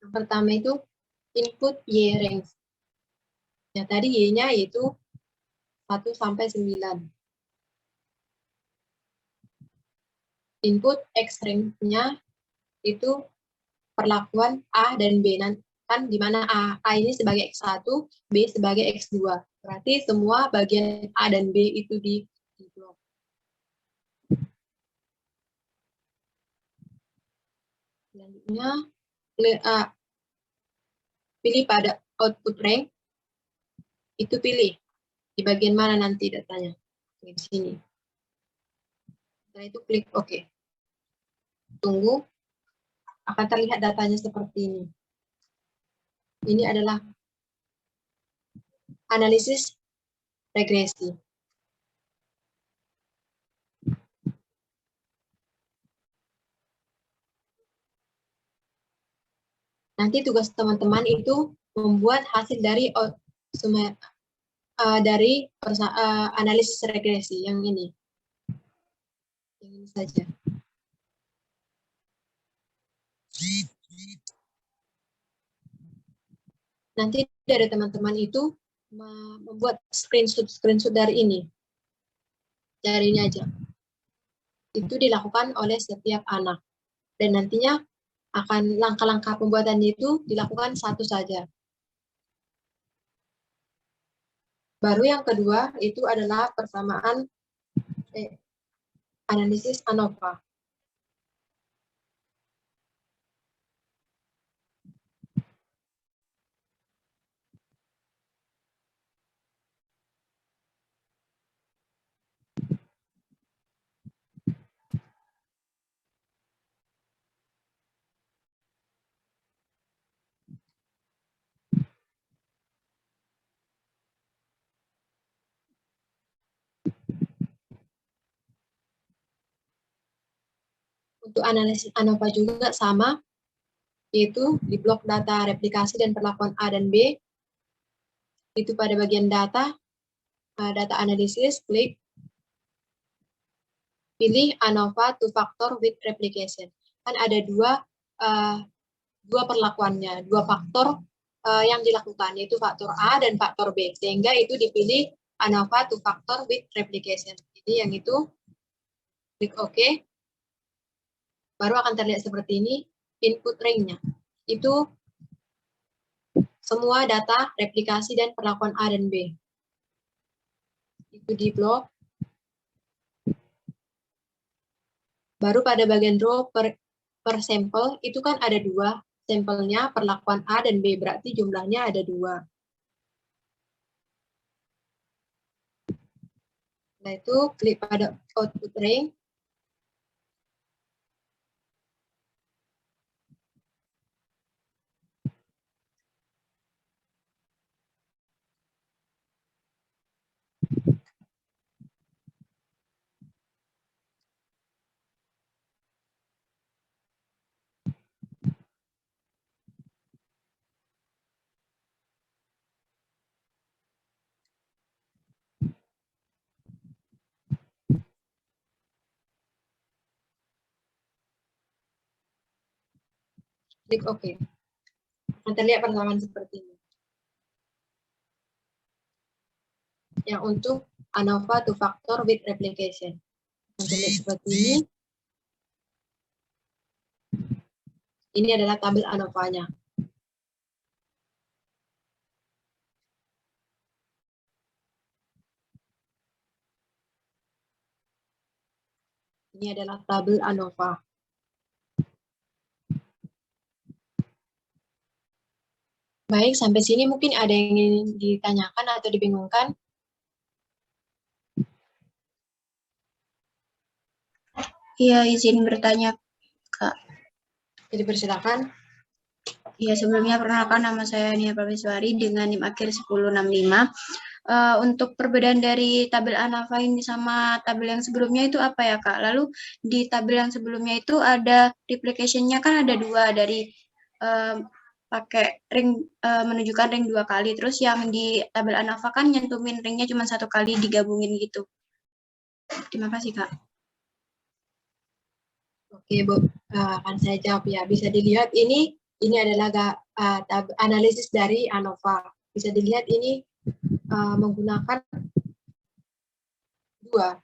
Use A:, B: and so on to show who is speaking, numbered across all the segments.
A: Yang pertama itu input Y range. Ya, tadi Y-nya yaitu 1 sampai 9. Input X range-nya itu perlakuan A dan B. Kan di mana A ini sebagai X1, B sebagai X2. Berarti semua bagian A dan B itu di blok. Selanjutnya, pilih pada output range, itu pilih di bagian mana nanti datanya. Di sini. Setelah itu klik OK. Tunggu, akan terlihat datanya seperti ini. Ini adalah analisis regresi. Nanti tugas teman-teman itu membuat hasil dari analisis regresi yang ini. Yang ini saja. Nanti dari teman-teman itu membuat screenshot dari ini. Dari ini aja. Itu dilakukan oleh setiap anak. Dan nantinya akan langkah-langkah pembuatannya itu dilakukan satu saja. Baru yang kedua itu adalah persamaan analisis ANOVA. Untuk analisis ANOVA juga sama, yaitu di blok data replikasi dan perlakuan A dan B. Itu pada bagian data analisis, klik pilih ANOVA two factor with replication. Kan ada dua perlakuannya, dua faktor yang dilakukan, yaitu faktor A dan faktor B. Sehingga itu dipilih ANOVA two factor with replication. Jadi yang itu klik OK. Baru akan terlihat seperti ini input range-nya. Itu semua data replikasi dan perlakuan A dan B. Itu di blok. Baru pada bagian row per sampel, itu kan ada dua sampelnya, perlakuan A dan B, berarti jumlahnya ada 2. Nah itu klik pada output range. Klik OK. Akan terlihat persamaan seperti ini. Yang untuk ANOVA two factor with replication. Akan terlihat seperti ini. Ini adalah tabel ANOVA-nya. Ini adalah tabel ANOVA. Baik, sampai sini mungkin ada yang ingin ditanyakan atau dibingungkan.
B: Iya, izin bertanya, Kak.
A: Jadi persilakan.
B: Iya, sebelumnya perkenalkan nama saya Nia Prameswari dengan NIM akhir 1065. Untuk perbedaan dari tabel ANOVA ini sama tabel yang sebelumnya itu apa ya, Kak? Lalu di tabel yang sebelumnya itu ada replication-nya kan ada 2 dari pakai ring menunjukkan ring 2 kali. Terus yang di tabel ANOVA kan nyentumin ringnya cuma 1 kali digabungin gitu. Terima kasih, Kak.
A: Oke, Bu. Akan saya jawab ya. Bisa dilihat ini Ini adalah analisis dari ANOVA. Bisa dilihat ini menggunakan dua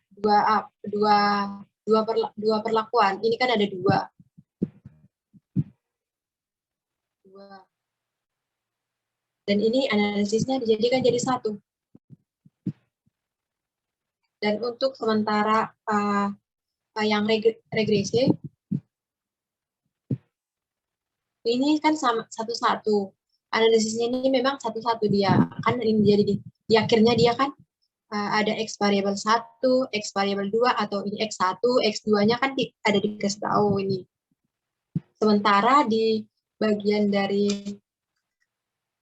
A: perlakuan. Ini kan ada dua. Dan ini analisisnya dijadikan jadi satu. Dan untuk sementara yang regresi, ini kan sama satu-satu. Analisisnya ini memang satu-satu dia. Kan ini jadi di akhirnya dia kan ada X variabel 1, X variabel 2, atau ini X1, X2-nya kan ada dikasih tahu ini. Sementara di bagian dari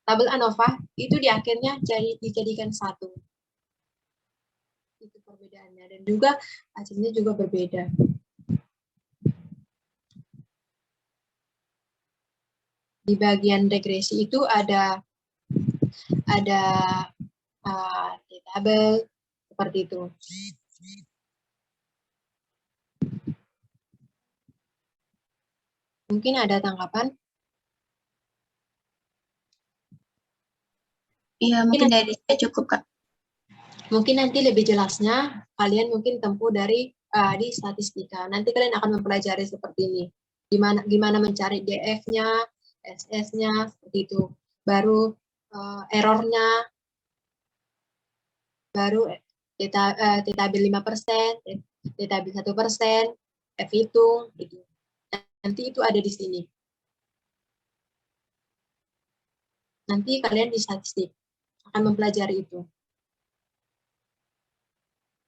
A: tabel ANOVA, itu di akhirnya dijadikan satu. Itu perbedaannya. Dan juga hasilnya juga berbeda. Di bagian regresi itu ada tabel seperti itu. Mungkin ada tanggapan?
B: Iya, mungkin dari saya cukup, Kak.
A: Mungkin nanti lebih jelasnya kalian mungkin tempuh dari di statistika. Nanti kalian akan mempelajari seperti ini. Gimana mencari DF-nya, SS-nya, seperti itu. Baru errornya, baru T-tabel 5%, T-tabel 1%, F hitung, gitu. Nanti itu ada di sini. Nanti kalian di statistik akan mempelajari itu.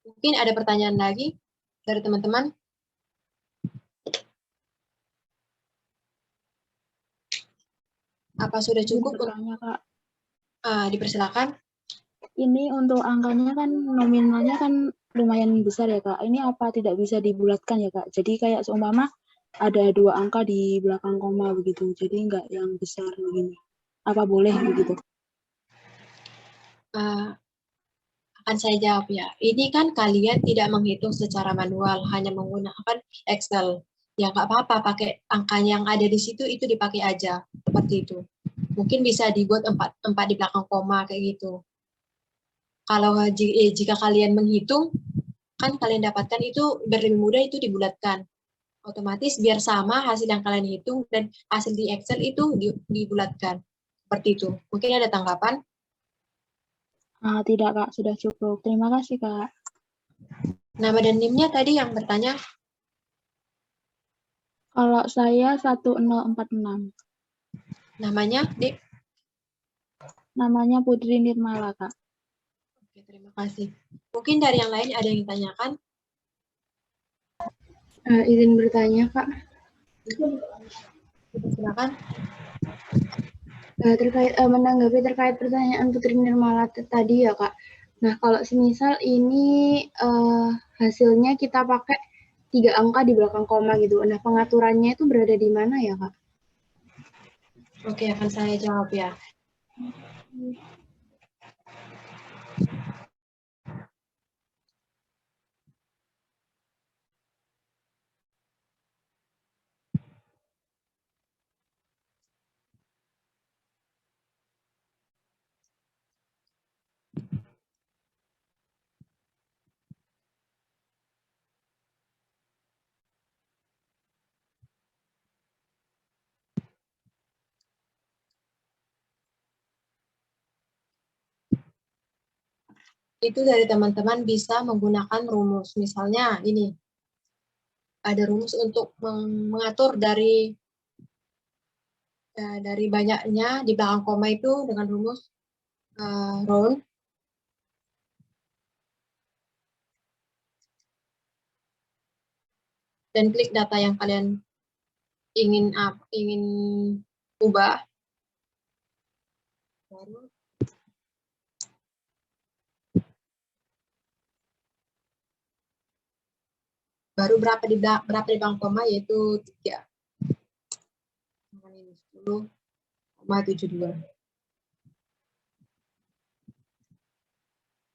A: Mungkin ada pertanyaan lagi dari teman-teman? Apa sudah cukup?
C: Bertanya, Kak.
A: Dipersilakan.
C: Ini untuk angkanya kan nominalnya kan lumayan besar ya, Kak. Ini apa tidak bisa dibulatkan ya, Kak? Jadi kayak seumpama ada 2 angka di belakang koma begitu. Jadi nggak yang besar begini. Apa boleh begitu?
A: Akan saya jawab ya. Ini kan kalian tidak menghitung secara manual, hanya menggunakan Excel. Ya nggak apa-apa, pakai angka yang ada di situ itu dipakai aja, seperti itu. Mungkin bisa dibuat 4 di belakang koma kayak gitu. Kalau jika kalian menghitung, kan kalian dapatkan itu lebih mudah itu dibulatkan. Otomatis biar sama hasil yang kalian hitung dan hasil di Excel itu dibulatkan. Seperti itu. Mungkin ada tanggapan?
C: Tidak, Kak. Sudah cukup. Terima kasih, Kak.
A: Nama dan NIM-nya tadi yang bertanya?
C: Kalau saya 1046.
A: Namanya, Dik?
C: Namanya Putri Nirmala, Kak.
A: Oke, terima kasih. Mungkin dari yang lain ada yang ditanyakan?
B: Izin bertanya, Kak.
A: Silakan.
B: Menanggapi terkait pertanyaan Putri Nirmala tadi ya, Kak. Nah, kalau semisal ini hasilnya kita pakai 3 angka di belakang koma gitu. Nah, pengaturannya itu berada di mana ya, Kak?
A: Oke, akan saya jawab ya. Itu dari teman-teman bisa menggunakan rumus. Misalnya ini, ada rumus untuk mengatur dari banyaknya di belakang koma itu dengan rumus round. Dan klik data yang kalian ingin ubah. Baru berapa di belakang koma, yaitu 3. 10,72.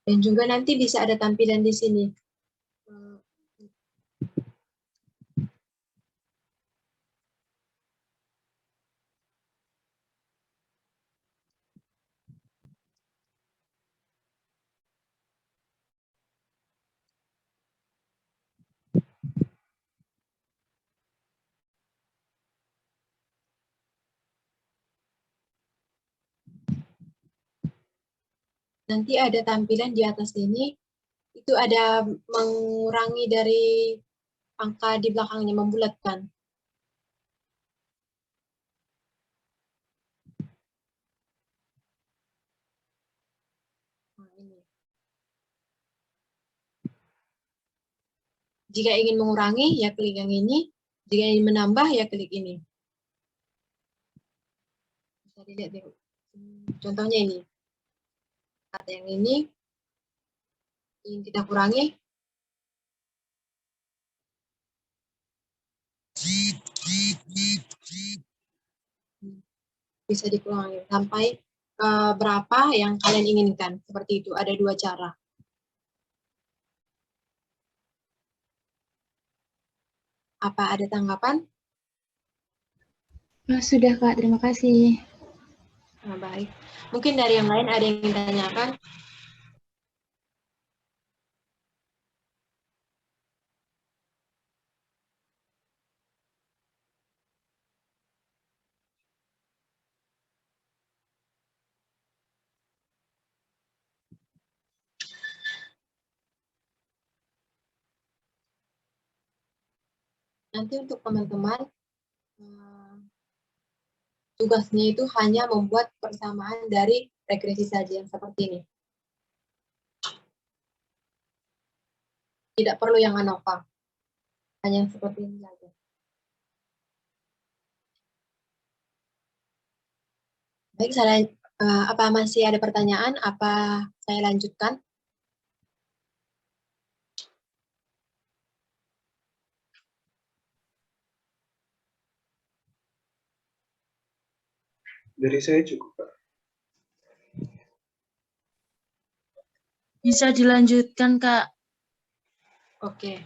A: Dan juga nanti bisa ada tampilan di sini. nanti ada tampilan di atas ini, itu ada mengurangi dari angka di belakangnya, membulatkan. Nah, ini. Jika ingin mengurangi, ya klik yang ini. Jika ingin menambah, ya klik ini. Bisa dilihat nih. Contohnya ini. Kata yang ini, ingin kita kurangi. Bisa dikurangi sampai berapa yang kalian inginkan. Seperti itu, ada dua cara. Apa ada tanggapan?
C: Sudah Kak, terima kasih.
A: Nah, baik. Mungkin dari yang lain ada yang ingin ditanyakan? Nanti untuk teman-teman, tugasnya itu hanya membuat persamaan dari regresi saja, seperti ini. Tidak perlu yang ANOVA, hanya yang seperti ini saja. Baik, apa masih ada pertanyaan? Apa saya lanjutkan?
D: Dari saya cukup, Pak.
C: Bisa dilanjutkan Kak.
A: Oke.